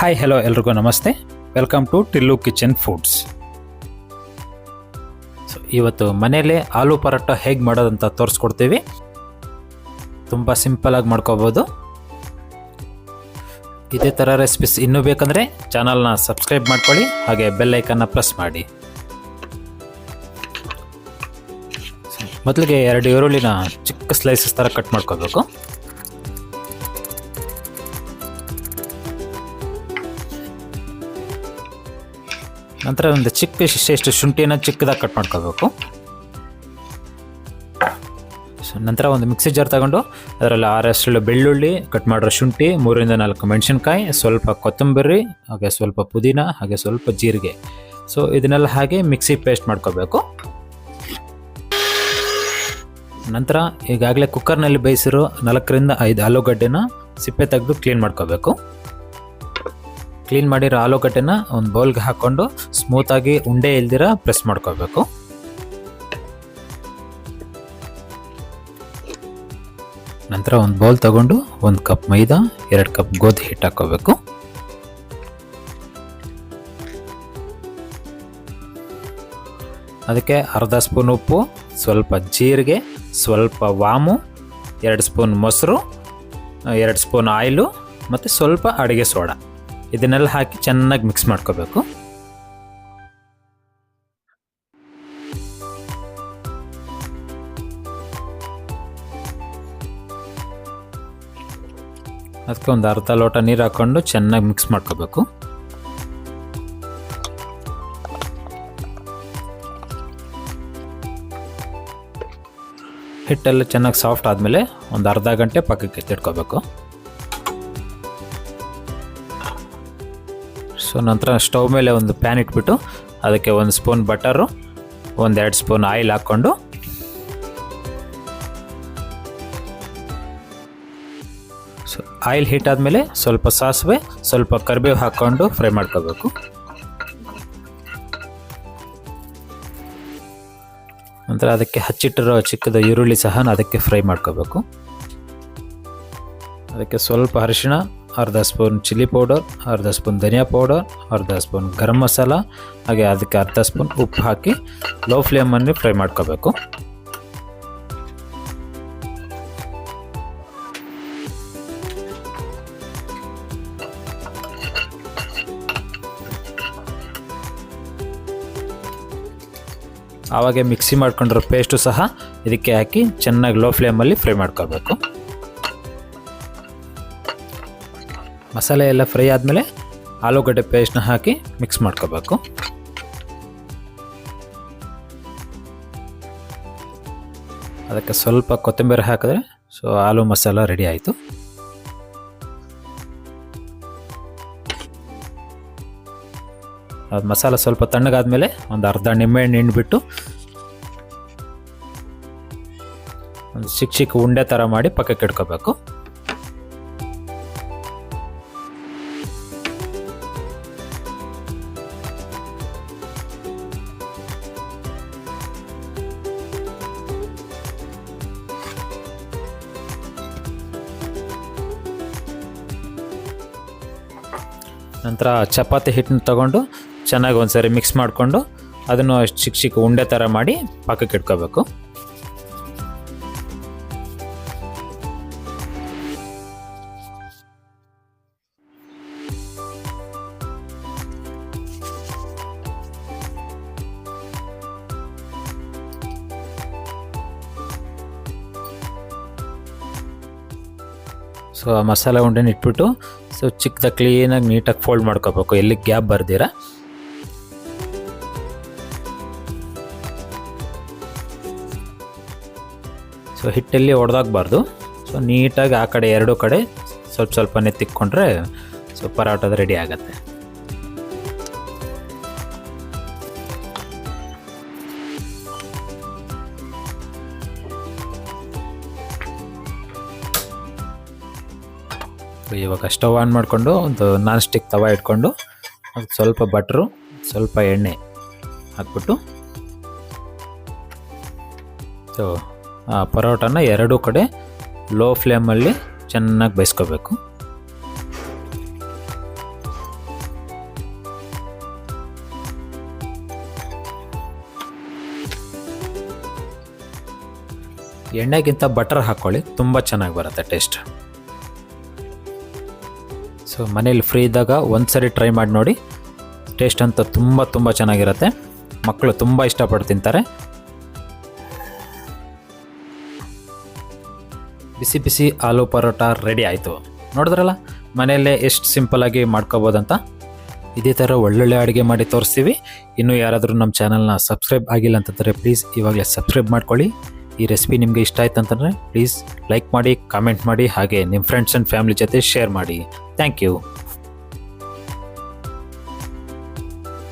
Hi hello ಎಲ್ರಿಗೂ ನಮಸ್ತೆ. Welcome to Tillu kitchen foods. So ಇವತ್ತು ಮನೆಯಲ್ಲೇ ಆಲೂ ಪರೋಟ ಹೇಗೆ ಮಾಡೋದಂತ ತೋರಿಸ್ಕೊಡ್ತೀವಿ. ತುಂಬ ಸಿಂಪಲಾಗಿ ಮಾಡ್ಕೋಬೋದು. ಇದೇ ಥರ ರೆಸಿಪೀಸ್ ಇನ್ನೂ ಬೇಕಂದರೆ ಚಾನಲ್ನ ಸಬ್ಸ್ಕ್ರೈಬ್ ಮಾಡ್ಕೊಳ್ಳಿ, ಹಾಗೆ ಬೆಲ್ ಐಕನ್ನ ಪ್ರೆಸ್ ಮಾಡಿ. ಮೊದಲಿಗೆ 2 ಈರುಳ್ಳಿನ ಚಿಕ್ಕ ಸ್ಲೈಸಸ್ ಥರ ಕಟ್ ಮಾಡ್ಕೋಬೇಕು. ನಂತರ ಒಂದು ಚಿಕ್ಕ ಶಿಷ್ಟೆಷ್ಟು ಶುಂಠಿನ ಚಿಕ್ಕದಾಗಿ ಕಟ್ ಮಾಡ್ಕೋಬೇಕು. ನಂತರ ಒಂದು ಮಿಕ್ಸಿ ಜಾರ್ ತಗೊಂಡು ಅದರಲ್ಲಿ 6 ಬೆಳ್ಳುಳ್ಳಿ, ಕಟ್ ಮಾಡಿರೋ ಶುಂಠಿ, 3ರಿಂದ 4 ಮೆಣಸಿನ್ಕಾಯಿ, ಸ್ವಲ್ಪ ಕೊತ್ತಂಬರಿ, ಹಾಗೆ ಸ್ವಲ್ಪ ಪುದೀನ, ಹಾಗೆ ಸ್ವಲ್ಪ ಜೀರಿಗೆ. ಸೊ ಇದನ್ನೆಲ್ಲ ಹಾಗೆ ಮಿಕ್ಸಿ ಪೇಸ್ಟ್ ಮಾಡ್ಕೋಬೇಕು. ನಂತರ ಈಗಾಗಲೇ ಕುಕ್ಕರ್ನಲ್ಲಿ ಬೇಯಿಸಿರೋ 4ರಿಂದ 5 ಆಲೂಗಡ್ಡೆನ ಸಿಪ್ಪೆ ತೆಗೆದು ಕ್ಲೀನ್ ಮಾಡ್ಕೋಬೇಕು. ಕ್ಲೀನ್ ಮಾಡಿರೋ ಆಲೂಗಡ್ಡೆನ ಒಂದು ಬೌಲ್ಗೆ ಹಾಕ್ಕೊಂಡು ಸ್ಮೂತಾಗಿ ಉಂಡೆ ಇಲ್ದಿರ ಪ್ರೆಸ್ ಮಾಡ್ಕೋಬೇಕು. ನಂತರ ಒಂದು ಬೌಲ್ ತಗೊಂಡು 1 ಕಪ್ ಮೈದಾ, 2 ಕಪ್ ಗೋಧಿ ಹಿಟ್ಟು ಹಾಕೋಬೇಕು. ಅದಕ್ಕೆ ಅರ್ಧ ಸ್ಪೂನ್ ಉಪ್ಪು, ಸ್ವಲ್ಪ ಜೀರಿಗೆ, ಸ್ವಲ್ಪ ವಾಮು, 2 ಸ್ಪೂನ್ ಮೊಸರು, 2 ಸ್ಪೂನ್ ಆಯಿಲು ಮತ್ತು ಸ್ವಲ್ಪ ಅಡುಗೆ ಸೋಡಾ, ಇದನ್ನೆಲ್ಲ ಹಾಕಿ ಚೆನ್ನಾಗಿ ಮಿಕ್ಸ್ ಮಾಡ್ಕೋಬೇಕು. ಅದಕ್ಕೆ ಒಂದು ಅರ್ಧ ಲೋಟ ನೀರು ಹಾಕ್ಕೊಂಡು ಚೆನ್ನಾಗಿ ಮಿಕ್ಸ್ ಮಾಡ್ಕೋಬೇಕು. ಹಿಟ್ಟೆಲ್ಲ ಚೆನ್ನಾಗಿ ಸಾಫ್ಟ್ ಆದಮೇಲೆ ಒಂದು ಅರ್ಧ ಗಂಟೆ ಪಕ್ಕಕ್ಕೆ ಎತ್ತಿಟ್ಕೋಬೇಕು. ಸೊ ನಂತರ ಸ್ಟವ್ ಮೇಲೆ ಒಂದು ಪ್ಯಾನ್ ಇಟ್ಬಿಟ್ಟು ಅದಕ್ಕೆ 1 ಸ್ಪೂನ್ ಬಟರು, 1-2 ಸ್ಪೂನ್ ಆಯಿಲ್ ಹಾಕ್ಕೊಂಡು ಸೊ ಆಯಿಲ್ ಹೀಟ್ ಆದಮೇಲೆ ಸ್ವಲ್ಪ ಸಾಸಿವೆ, ಸ್ವಲ್ಪ ಕರಿಬೇವು ಹಾಕ್ಕೊಂಡು ಫ್ರೈ ಮಾಡ್ಕೋಬೇಕು. ನಂತರ ಅದಕ್ಕೆ ಹಚ್ಚಿಟ್ಟಿರೋ ಚಿಕ್ಕದ ಈರುಳ್ಳಿ ಸಹ ಅದಕ್ಕೆ ಫ್ರೈ ಮಾಡ್ಕೋಬೇಕು. ಅದಕ್ಕೆ ಸ್ವಲ್ಪ ಅರಿಶಿಣ, ಅರ್ಧ ಸ್ಪೂನ್ ಚಿಲ್ಲಿ ಪೌಡರ್, ಅರ್ಧ ಸ್ಪೂನ್ ಧನಿಯಾ ಪೌಡರ್, ಅರ್ಧ ಸ್ಪೂನ್ ಗರಂ ಮಸಾಲ, ಹಾಗೆ ಅದಕ್ಕೆ ಅರ್ಧ ಸ್ಪೂನ್ ಉಪ್ಪು ಹಾಕಿ ಲೋ ಫ್ಲೇಮಲ್ಲಿ ಫ್ರೈ ಮಾಡ್ಕೋಬೇಕು. ಆವಾಗೆ ಮಿಕ್ಸಿ ಮಾಡ್ಕೊಂಡಿರೋ ಪೇಸ್ಟು ಸಹ ಇದಕ್ಕೆ ಹಾಕಿ ಚೆನ್ನಾಗಿ ಲೋ ಫ್ಲೇಮಲ್ಲಿ ಫ್ರೈ ಮಾಡ್ಕೋಬೇಕು. ಮಸಾಲೆ ಎಲ್ಲ ಫ್ರೈ ಆದಮೇಲೆ ಆಲೂಗಡ್ಡೆ ಪೇಸ್ಟ್ನ ಹಾಕಿ ಮಿಕ್ಸ್ ಮಾಡ್ಕೋಬೇಕು. ಅದಕ್ಕೆ ಸ್ವಲ್ಪ ಕೊತ್ತಂಬರಿ ಹಾಕಿದ್ರೆ ಸೊ ಆಲೂ ಮಸಾಲ ರೆಡಿ ಆಯಿತು. ಅದು ಮಸಾಲ ಸ್ವಲ್ಪ ತಣ್ಣಗಾದ್ಮೇಲೆ ಒಂದು ಅರ್ಧ ನಿಂಬೆಹಣ್ಣು ಹಿಂಡ್ಬಿಟ್ಟು ಒಂದು ಚಿಕ್ಕ ಉಂಡೆ ಥರ ಮಾಡಿ ಪಕ್ಕಕ್ಕೆ ಇಟ್ಕೋಬೇಕು. ನಂತರ ಚಪಾತಿ ಹಿಟ್ಟನ್ನ ತಗೊಂಡು ಚೆನ್ನಾಗಿ ಒಂದ್ಸರಿ ಮಿಕ್ಸ್ ಮಾಡಿಕೊಂಡು ಅದನ್ನು ಚಿಕ್ಕ ಉಂಡೆ ಥರ ಮಾಡಿ ಪಕ್ಕಕ್ಕೆ ಇಟ್ಕೋಬೇಕು. ಸೊ ಆ ಮಸಾಲೆ ಉಂಡೆನ ಇಟ್ಬಿಟ್ಟು ಸೊ ಚಿಕ್ಕದಾಗಿ ಕ್ಲೀನಾಗಿ ನೀಟಾಗಿ ಫೋಲ್ಡ್ ಮಾಡ್ಕೋಬೇಕು, ಎಲ್ಲಿ ಗ್ಯಾಪ್ ಬರ್ದಿರ. ಸೊ ಹಿಟ್ಟಲ್ಲಿ ಒಡೆದಾಗಬಾರ್ದು. ಸೊ ನೀಟಾಗಿ ಆ ಕಡೆ 2 ಕಡೆ ಸ್ವಲ್ಪನೇ ತಿಕ್ಕೊಂಡ್ರೆ ಸೊ ಪರೋಟದ ರೆಡಿ ಆಗುತ್ತೆ. ಇವಾಗ ಸ್ಟವ್ ಆನ್ ಮಾಡಿಕೊಂಡು ಒಂದು ನಾನ್ ಸ್ಟಿಕ್ ತವ ಇಟ್ಕೊಂಡು ಅದಕ್ಕೆ ಸ್ವಲ್ಪ ಬಟ್ರು, ಸ್ವಲ್ಪ ಎಣ್ಣೆ ಹಾಕ್ಬಿಟ್ಟು ಸೊ ಆ ಪರೋಟನ 2 ಕಡೆ ಲೋ ಫ್ಲೇಮಲ್ಲಿ ಚೆನ್ನಾಗಿ ಬೇಯಿಸ್ಕೋಬೇಕು. ಎಣ್ಣೆಗಿಂತ ಬಟರ್ ಹಾಕ್ಕೊಳ್ಳಿ, ತುಂಬ ಚೆನ್ನಾಗಿ ಬರುತ್ತೆ ಟೇಸ್ಟ್. ಸೊ ಮನೇಲಿ ಫ್ರೀ ಇದ್ದಾಗ ಒಂದ್ಸರಿ ಟ್ರೈ ಮಾಡಿ ನೋಡಿ. ಟೇಸ್ಟ್ ಅಂತೂ ತುಂಬ ಚೆನ್ನಾಗಿರುತ್ತೆ. ಮಕ್ಕಳು ತುಂಬ ಇಷ್ಟಪಟ್ಟು ತಿಂತಾರೆ. ಬಿಸಿ ಬಿಸಿ ಆಲೂ ಪರೋಟ ರೆಡಿ ಆಯಿತು. ನೋಡಿದ್ರಲ್ಲ ಮನೆಯಲ್ಲೇ ಎಷ್ಟು ಸಿಂಪಲ್ಲಾಗಿ ಮಾಡ್ಕೋಬೋದಂತ. ಇದೇ ಥರ ಒಳ್ಳೊಳ್ಳೆ ಅಡುಗೆ ಮಾಡಿ ತೋರಿಸ್ತೀವಿ. ಇನ್ನೂ ಯಾರಾದರೂ ನಮ್ಮ ಚಾನಲ್ನ ಸಬ್ಸ್ಕ್ರೈಬ್ ಆಗಿಲ್ಲ ಅಂತಂದರೆ ಪ್ಲೀಸ್ ಇವಾಗಲೇ ಸಬ್ಸ್ಕ್ರೈಬ್ ಮಾಡ್ಕೊಳ್ಳಿ. ಈ ರೆಸಿಪಿ ನಿಮಗೆ ಇಷ್ಟ ಆಯ್ತು ಅಂತಂದರೆ ಪ್ಲೀಸ್ ಲೈಕ್ ಮಾಡಿ, ಕಾಮೆಂಟ್ ಮಾಡಿ, ಹಾಗೆ ನಿಮ್ಮ ಫ್ರೆಂಡ್ಸ್ ಆ್ಯಂಡ್ ಫ್ಯಾಮಿಲಿ ಜೊತೆ ಶೇರ್ ಮಾಡಿ. Thank you.